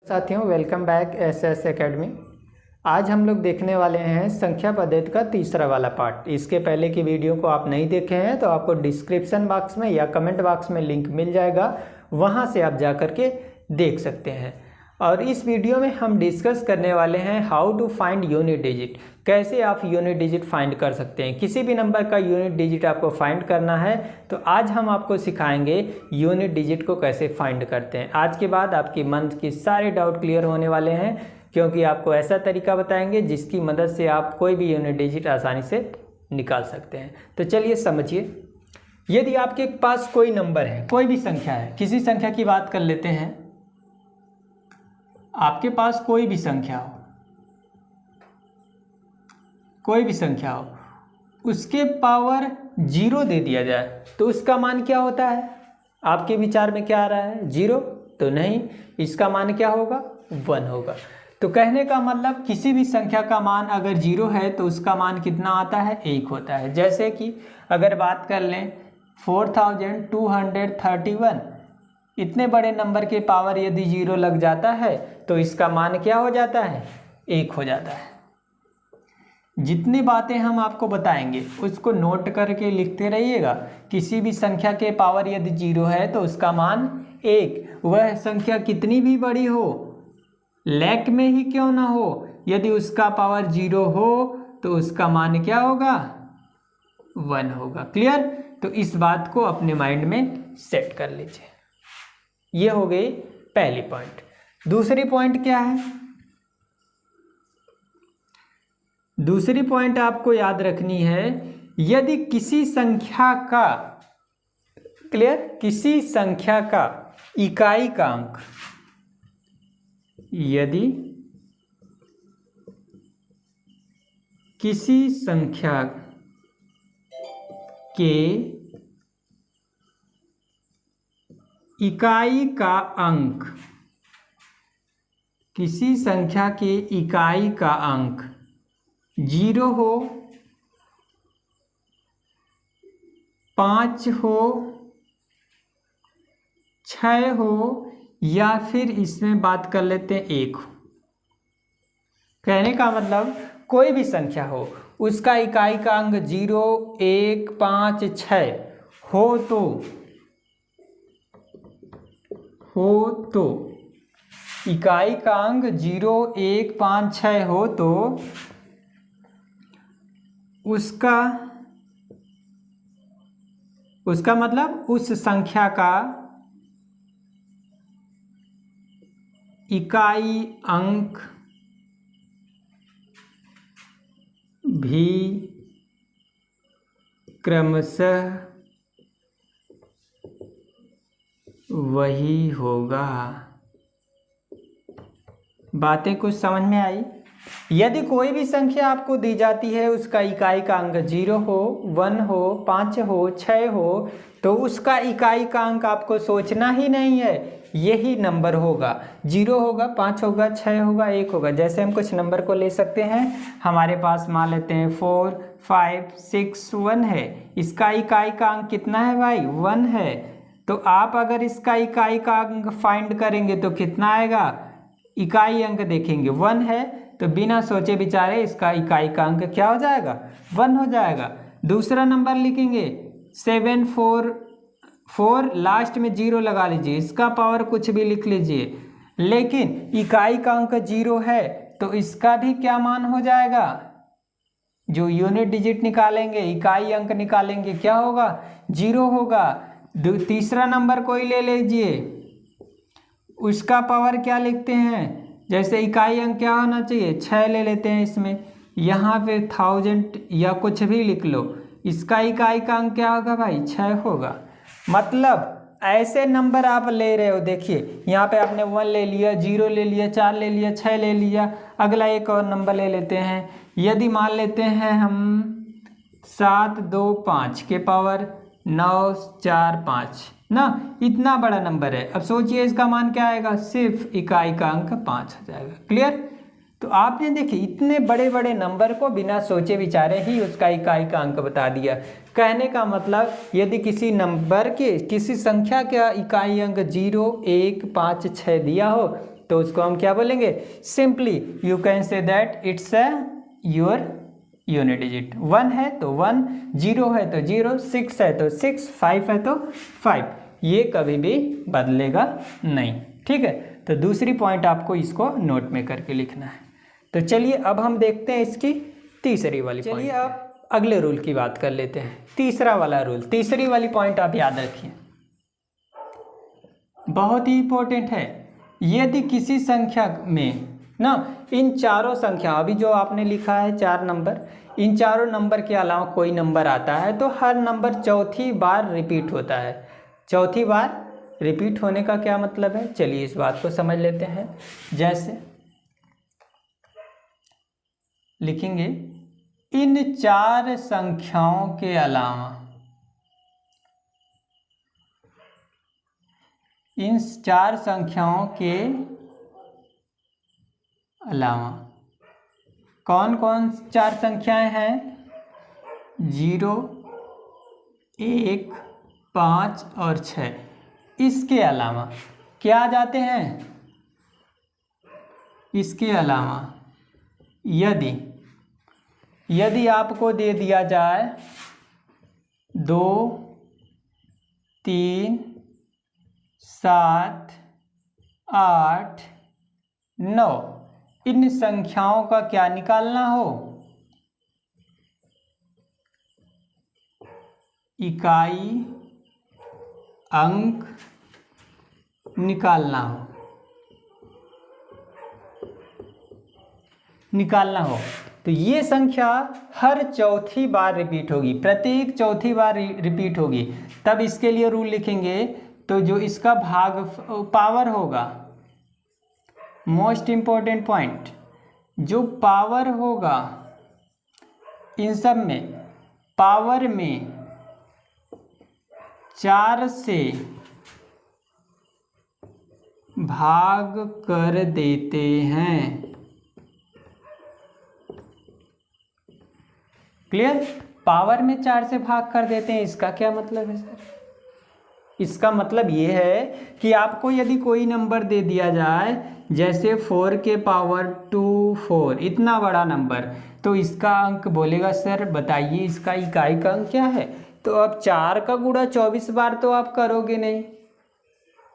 साथियों, welcome back SS academy. आज हम लोग देखने वाले हैं संख्या पद्धति का तीसरा वाला पार्ट। इसके पहले की वीडियो को आप नहीं देखे हैं तो आपको डिस्क्रिप्शन बॉक्स में या कमेंट बॉक्स में लिंक मिल जाएगा, वहां से आप जा कर के देख सकते हैं। और इस वीडियो में हम डिस्कस करने वाले हैं how to find unit digit. कैसे आप यूनिट डिजिट फाइंड कर सकते हैं। किसी भी नंबर का यूनिट डिजिट आपको फाइंड करना है तो आज हम आपको सिखाएंगे यूनिट डिजिट को कैसे फाइंड करते हैं। आज के बाद आपकी मन की सारे डाउट क्लियर होने वाले हैं, क्योंकि आपको ऐसा तरीका बताएंगे जिसकी मदद से आप कोई भी यूनिट डिजिट आसानी से निकाल सकते हैं। तो चलिए समझिए। यदि आपके पास कोई नंबर है, कोई भी संख्या है, किसी संख्या की बात कर लेते हैं। आपके पास कोई भी संख्या हो, कोई भी संख्या हो, उसके पावर 0 दे दिया जाए तो उसका मान क्या होता है? आपके विचार में क्या आ रहा है? 0 तो नहीं, इसका मान क्या होगा? 1 होगा। तो कहने का मतलब किसी भी संख्या का मान अगर 0 है तो उसका मान कितना आता है? 1 होता है। जैसे कि अगर बात कर लें 4231, इतने बड़े नंबर के पावर यदि 0 लग जाता है तो इसका मान क्या हो जाता है? 1 हो जाता है। जितनी बातें हम आपको बताएंगे उसको नोट करके लिखते रहिएगा। किसी भी संख्या के पावर यदि 0 है तो उसका मान 1। वह संख्या कितनी भी बड़ी हो, लाख में ही क्यों ना हो, यदि उसका पावर 0 हो तो उसका मान क्या होगा? 1 होगा। क्लियर? तो इस बात को अपने माइंड में सेट कर लीजिए। ये हो गई पहली पॉइंट। दूसरी पॉइंट क्या है? दूसरी पॉइंट आपको याद रखनी है, यदि किसी संख्या का, क्लियर, किसी संख्या का इकाई का अंक, यदि किसी संख्या के इकाई का अंक, किसी संख्या के इकाई का अंक 0 हो, 5 हो, 6 हो, या फिर इसमें बात कर लेते हैं 1 हो। कहने का मतलब कोई भी संख्या हो, उसका इकाई का अंक 0, 1, 5, 6 हो तो इकाई का अंक 0, 1, 5, 6 हो तो उसका मतलब उस संख्या का इकाई अंक भी क्रमशः वही होगा। बातें कुछ समझ में आई? यदि कोई भी संख्या आपको दी जाती है, उसका इकाई का अंक 0 हो, 1 हो, 5 हो, 6 हो, तो उसका इकाई का अंक आपको सोचना ही नहीं है, यही नंबर होगा। 0 होगा, 5 होगा, 6 होगा, 1 होगा। जैसे हम कुछ नंबर को ले सकते हैं, हमारे पास मान लेते हैं 4, 5, 6, 1 है। इसका इकाई का अंक कितना है भाई? 1 है। तो आप अगर इसका इकाई का अंक फाइंड करेंगे तो कितना आएगा? इकाई अंक देखेंगे 1 है तो बिना सोचे विचारे इसका इकाई का अंक क्या हो जाएगा? 1 हो जाएगा। दूसरा नंबर लिखेंगे 744, लास्ट में 0 लगा लीजिए, इसका पावर कुछ भी लिख लीजिए, लेकिन इकाई का अंक 0 है तो इसका भी क्या मान हो जाएगा? जो यूनिट डिजिट निकालेंगे, इकाई अंक निकालेंगे, क्या होगा? 0 होगा। तीसरा नंबर कोई ले लीजिए, उसका पावर क्या लिखते हैं? जैसे इकाई अंक क्या होना चाहिए? 6 ले लेते हैं इसमें, यहाँ पे 1000 या कुछ भी लिख लो, इसका इकाई का अंक क्या होगा भाई? 6 होगा। मतलब ऐसे नंबर आप ले रहे हो, देखिए यहाँ पे आपने 1 ले लिया, 0 ले लिया, 4 ले लिया, 6 ले लिया। अगला एक और नंबर ले लेते हैं। यदि मान लेते हैं हम 7, 2, 5 के पावर 9, 4, 5 ना, इतना बड़ा नंबर है। अब सोचिए इसका मान क्या आएगा? सिर्फ इकाई का अंक 5 हो जाएगा। क्लियर? तो आपने देखिए इतने बड़े बड़े नंबर को बिना सोचे विचारे ही उसका इकाई का अंक बता दिया। कहने का मतलब यदि किसी नंबर के किसी संख्या का इकाई अंक 0, 1, 5, 6 दिया हो तो तो उसको हम क्या बोलेंगे, simply you can say that it's a your unit digit. 1 है तो 1, 0 है तो 0, 6 है तो 6, 5 है तो 5, ये कभी भी बदलेगा नहीं। ठीक है, तो दूसरी पॉइंट आपको इसको नोट में करके लिखना है। तो चलिए अब हम देखते हैं इसकी तीसरी वाली पॉइंट। चलिए अब अगले रूल की बात कर लेते हैं। तीसरा वाला रूल, तीसरी वाली पॉइंट आप याद रखिए, बहुत ही इंपॉर्टेंट है। यदि किसी संख्या में ना इन चारों संख्या, अभी जो आपने लिखा है 4 नंबर, इन चारों नंबर के अलावा कोई नंबर आता है तो हर नंबर चौथी बार रिपीट होता है। चौथी बार रिपीट होने का क्या मतलब है, चलिए इस बात को समझ लेते हैं। जैसे लिखेंगे इन 4 संख्याओं के अलावा, इन 4 संख्याओं के अलावा कौन कौन 4 संख्याएं हैं, 0, 1, 5 और 6। इसके अलावा क्या आ जाते हैं, इसके अलावा यदि आपको दे दिया जाए 2, 3, 7, 8, 9, इन संख्याओं का क्या निकालना हो, इकाई अंक निकालना हो, तो ये संख्या हर चौथी बार रिपीट होगी, प्रत्येक चौथी बार रिपीट होगी। तब इसके लिए रूल लिखेंगे, तो जो इसका भाग पावर होगा, मोस्ट इंपॉर्टेंट पॉइंट, जो पावर होगा इन सब में, पावर में 4 से भाग कर देते हैं। क्लियर, पावर में 4 से भाग कर देते हैं, इसका क्या मतलब है सर, इसका मतलब ये है कि आपको यदि कोई नंबर दे दिया जाए, जैसे 4 के पावर 2 4, इतना बड़ा नंबर, तो इसका अंक बोलेगा सर बताइए इसका इकाई का अंक क्या है। तो अब 4 का गुणा 24 बार तो आप करोगे नहीं,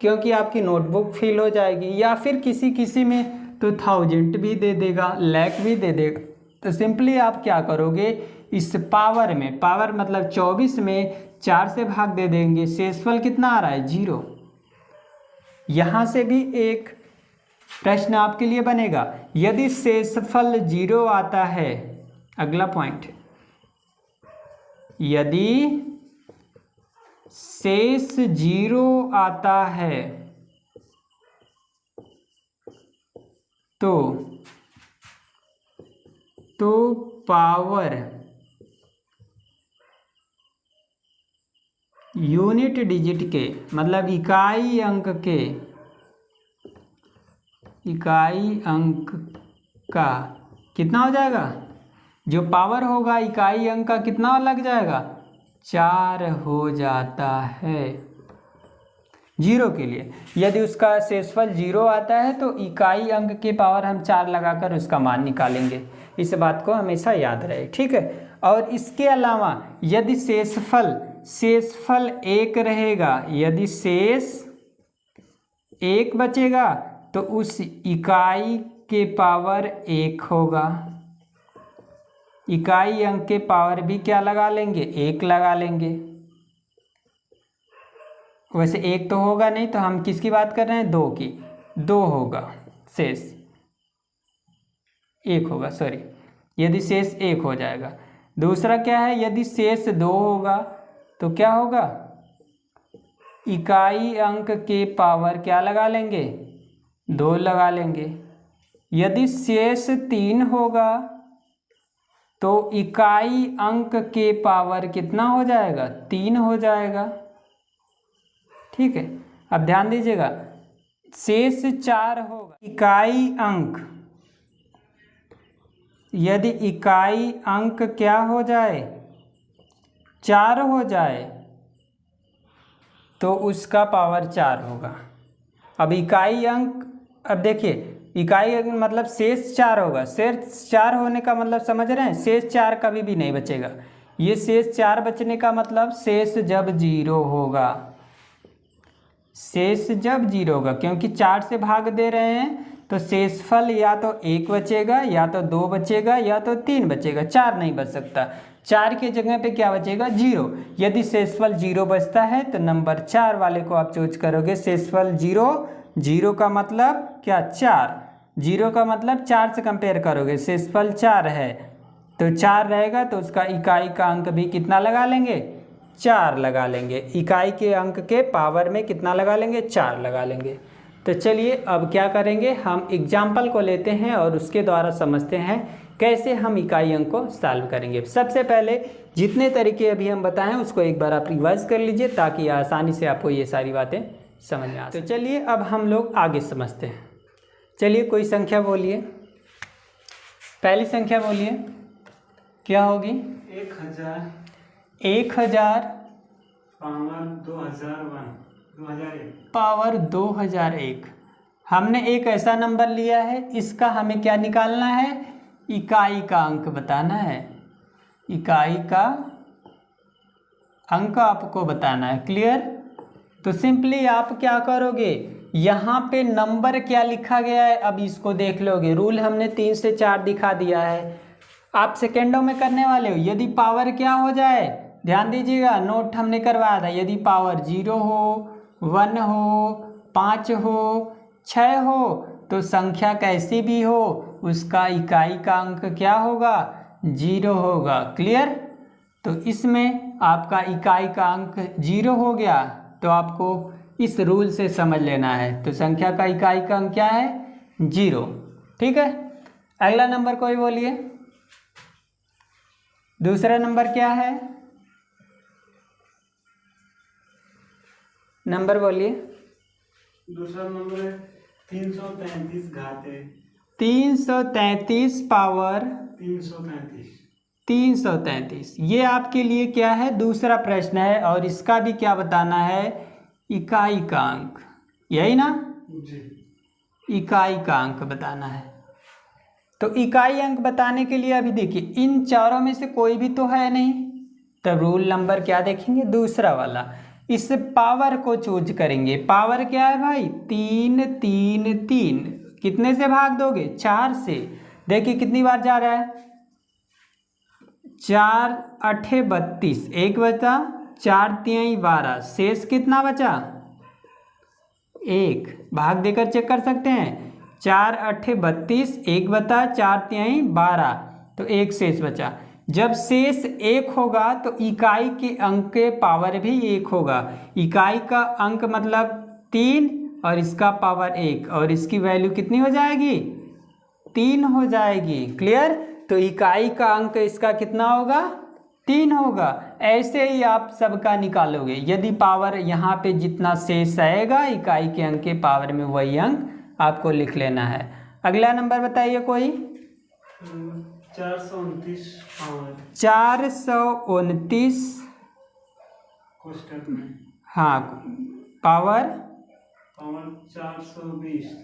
क्योंकि आपकी नोटबुक फिल हो जाएगी, या फिर किसी में तो 1000 भी दे देगा, लाख भी दे देगा। तो सिंपली आप क्या करोगे, इस पावर में, पावर मतलब 24 में 4 से भाग दे देंगे, शेषफल कितना आ रहा है, 0। यहाँ से भी एक प्रश्न आपके लिए बनेगा, यदि शेषफल 0 आता है, अगला पॉइंट, यदि शेष 0 आता है तो पावर यूनिट डिजिट के, मतलब इकाई अंक का कितना हो जाएगा, जो पावर होगा इकाई अंक का कितना लग जाएगा, 4 हो जाता है। 0 के लिए यदि उसका शेषफल 0 आता है तो इकाई अंक के पावर हम 4 लगाकर उसका मान निकालेंगे। इस बात को हमेशा याद रहे, ठीक है। और इसके अलावा यदि शेषफल 1 रहेगा, यदि शेष 1 बचेगा तो उस इकाई के पावर 1 होगा। इकाई अंक के पावर भी क्या लगा लेंगे, 1 लगा लेंगे। वैसे 1 तो होगा नहीं, तो हम किसकी बात कर रहे हैं, 2 की, 2 होगा, शेष 1 होगा, सॉरी, यदि शेष 1 हो जाएगा। दूसरा क्या है, यदि शेष 2 होगा तो क्या होगा, इकाई अंक के पावर क्या लगा लेंगे, 2 लगा लेंगे। यदि शेष 3 होगा तो इकाई अंक के पावर कितना हो जाएगा, 3 हो जाएगा, ठीक है। अब ध्यान दीजिएगा, शेष 4 होगा, इकाई अंक, यदि इकाई अंक क्या हो जाए, 4 हो जाए तो उसका पावर 4 होगा। अब इकाई अंक अब देखिए इकाई मतलब शेष 4 होगा, शेष 4 होने का मतलब समझ रहे हैं, शेष 4 कभी भी नहीं बचेगा। ये शेष 4 बचने का मतलब शेष जब 0 होगा, शेष जब 0 होगा, क्योंकि 4 से भाग दे रहे हैं तो शेषफल या तो 1 बचेगा, या तो 2 बचेगा, या तो 3 बचेगा, 4 नहीं बच सकता। 4 की जगह पे क्या बचेगा? 0। यदि शेषफल 0 बचता है तो नंबर 4 वाले को आप चूज करोगे। शेषफल 0, 0 का मतलब क्या? 4। 0 का मतलब 4 से कंपेयर करोगे, शेषफल 4 है तो 4 रहेगा, तो उसका इकाई का अंक भी कितना लगा लेंगे? 4 लगा लेंगे। इकाई के अंक के पावर में कितना लगा लेंगे? 4 लगा लेंगे। तो चलिए अब क्या करेंगे, हम एग्जाम्पल को लेते हैं और उसके द्वारा समझते हैं कैसे हम इकाई अंक को सॉल्व करेंगे। सबसे पहले जितने तरीके अभी हम बताएं उसको एक बार आप रिवाइज कर लीजिए ताकि आसानी से आपको ये सारी बातें समझ में आ सके। तो चलिए अब हम लोग आगे समझते हैं। चलिए कोई संख्या बोलिए, पहली संख्या बोलिए, क्या होगी? 1000 1000 पावर 2001 पावर 2001। हमने एक ऐसा नंबर लिया है, इसका हमें क्या निकालना है? इकाई का अंक बताना है। इकाई का अंक आपको बताना है। क्लियर? तो सिंपली आप क्या करोगे, यहाँ पे नंबर क्या लिखा गया है अब इसको देख लोगे। रूल हमने 3 से 4 दिखा दिया है, आप सेकेंडों में करने वाले हो। यदि पावर क्या हो जाए, ध्यान दीजिएगा, नोट हमने करवाया था। यदि पावर 0 हो, 1 हो, 5 हो, 6 हो, तो संख्या कैसी भी हो उसका इकाई का अंक क्या होगा? 0 होगा। क्लियर? तो इसमें आपका इकाई का अंक 0 हो गया, तो आपको इस रूल से समझ लेना है। तो संख्या का इकाई का अंक क्या है? 0। ठीक है, अगला नंबर कोई बोलिए। दूसरा नंबर क्या है? नंबर बोलिए। दूसरा नंबर है 333 घाते 333 पावर 333। ये आपके लिए क्या है? दूसरा प्रश्न है, और इसका भी क्या बताना है? इकाई का अंक, यही ना? जी। इकाई का अंक बताना है। तो इकाई अंक बताने के लिए अभी देखिए इन चारों में से कोई भी तो है नहीं, तब रूल नंबर क्या देखेंगे? दूसरा वाला। इस पावर को चूज करेंगे। पावर क्या है भाई? 3 3 3। कितने से भाग दोगे? 4 से। देखिए कितनी बार जा रहा है? 4 8 32, 1 बचा, 4 3 12, शेष कितना बचा? 1। भाग देकर चेक कर सकते हैं। 4 8 32, 1 बता, 4 3 12, तो 1 शेष बचा। जब शेष 1 होगा तो इकाई के अंक के पावर भी 1 होगा। इकाई का अंक मतलब 3 और इसका पावर 1, और इसकी वैल्यू कितनी हो जाएगी? 3 हो जाएगी। क्लियर? तो इकाई का अंक इसका कितना होगा? 3 होगा। ऐसे ही आप सबका निकालोगे। यदि पावर यहाँ पे जितना शेष आएगा इकाई के अंक के पावर में, वही अंक आपको लिख लेना है। अगला नंबर बताइए कोई। 429 पावर 429 कोष्ठक में, हाँ, पावर 420।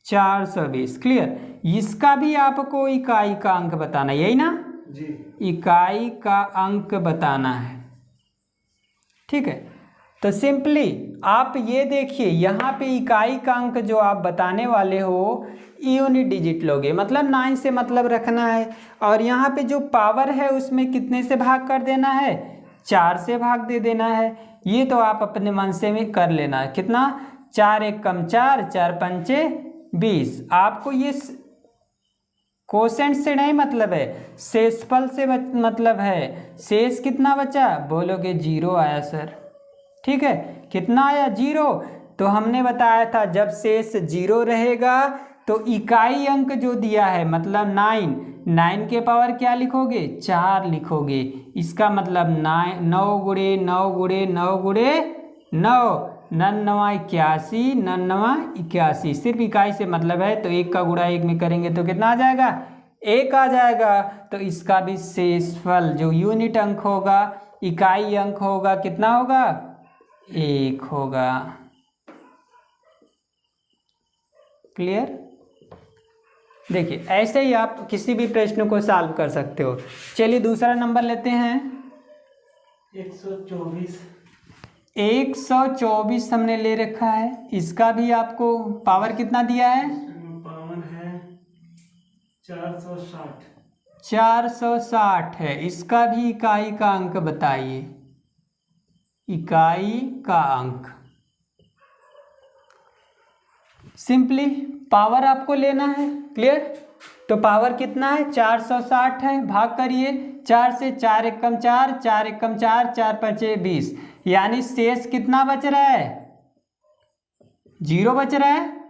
420। क्लियर? इसका भी आपको इकाई का अंक बताना, यही ना? जी। इकाई का अंक बताना है। ठीक है, तो सिंपली आप ये देखिए यहाँ पे इकाई का अंक जो आप बताने वाले हो यूनिट डिजिट लोगे, मतलब 9 से मतलब रखना है। और यहाँ पे जो पावर है उसमें कितने से भाग कर देना है? 4 से भाग दे देना है। ये तो आप अपने मन से में कर लेना है। कितना? 4 1 कम 4, 4 5 20। आपको ये कोसेंट से नहीं मतलब है, शेषफल से मतलब है। शेष कितना बचा? बोलोगे 0 आया सर। ठीक है, कितना आया? 0। तो हमने बताया था जब शेष 0 रहेगा तो इकाई अंक जो दिया है मतलब 9 के पावर क्या लिखोगे? 4 लिखोगे। इसका मतलब 9 गुणे 9 गुणे 9 गुणे 9, 9 81, 9 81। सिर्फ इकाई से मतलब है, तो 1 का गुणा 1 में करेंगे तो कितना आ जाएगा? 1 आ जाएगा। तो इसका भी शेषफल जो यूनिट अंक होगा, इकाई अंक होगा, कितना होगा? 1 होगा। क्लियर। देखिए ऐसे ही आप किसी भी प्रश्न को सॉल्व कर सकते हो। चलिए दूसरा नंबर लेते हैं। 124 124 हमने ले रखा है। इसका भी आपको पावर कितना दिया है? पावर है 460। 460 है। इसका भी इकाई का अंक बताइए। इकाई का अंक सिंपली पावर आपको लेना है। क्लियर। तो पावर कितना है? 460 है। भाग करिए 4 से, 4 एकम 4, 4 एकम 4, 4 पचे 20, यानी शेष कितना बच रहा है? 0 बच रहा है।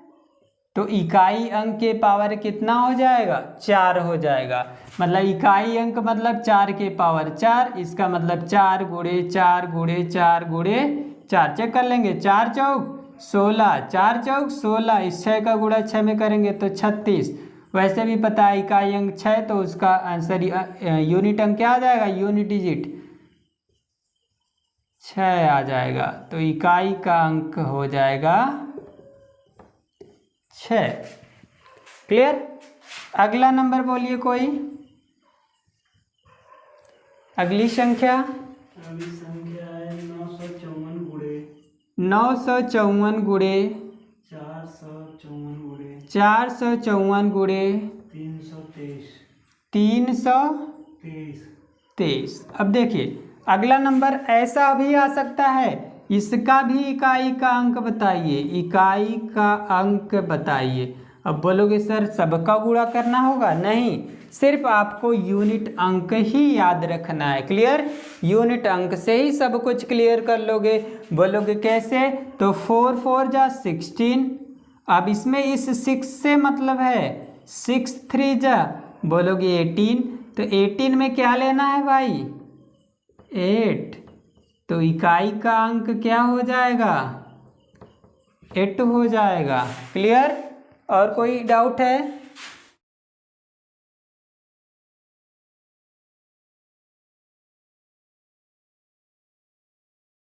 तो इकाई अंक के पावर कितना हो जाएगा? 4 हो जाएगा। मतलब इकाई अंक मतलब 4 के पावर 4। इसका मतलब 4 गुणे 4 गुणे 4 गुणे 4। चेक कर लेंगे। 4 चौक 16, 4 चौक 16। इस 6 का गुणा 6 में करेंगे तो 36। वैसे भी पता है इकाई अंक 6, तो उसका आंसर यूनिट अंक क्या आ जाएगा? यूनिट डिजिट 6 आ जाएगा। तो इकाई का अंक हो जाएगा 6। क्लियर। अगला नंबर बोलिए कोई, अगली संख्या। अगली संख्या है 954 गुणे 954 गुणे 454 गुणे 454 गुणे 323 323। अब देखिए अगला नंबर ऐसा भी आ सकता है। इसका भी इकाई का अंक बताइए। इकाई का अंक बताइए। अब बोलोगे सर सबका गुणा करना होगा? नहीं, सिर्फ आपको यूनिट अंक ही याद रखना है। क्लियर। यूनिट अंक से ही सब कुछ क्लियर कर लोगे। बोलोगे कैसे? तो 4 4 जा 16। अब इसमें इस 6 से मतलब है 6 3 जा, बोलोगे 18। तो 18 में क्या लेना है भाई? 8। तो इकाई का अंक क्या हो जाएगा? 8 हो जाएगा। क्लियर। और कोई डाउट है?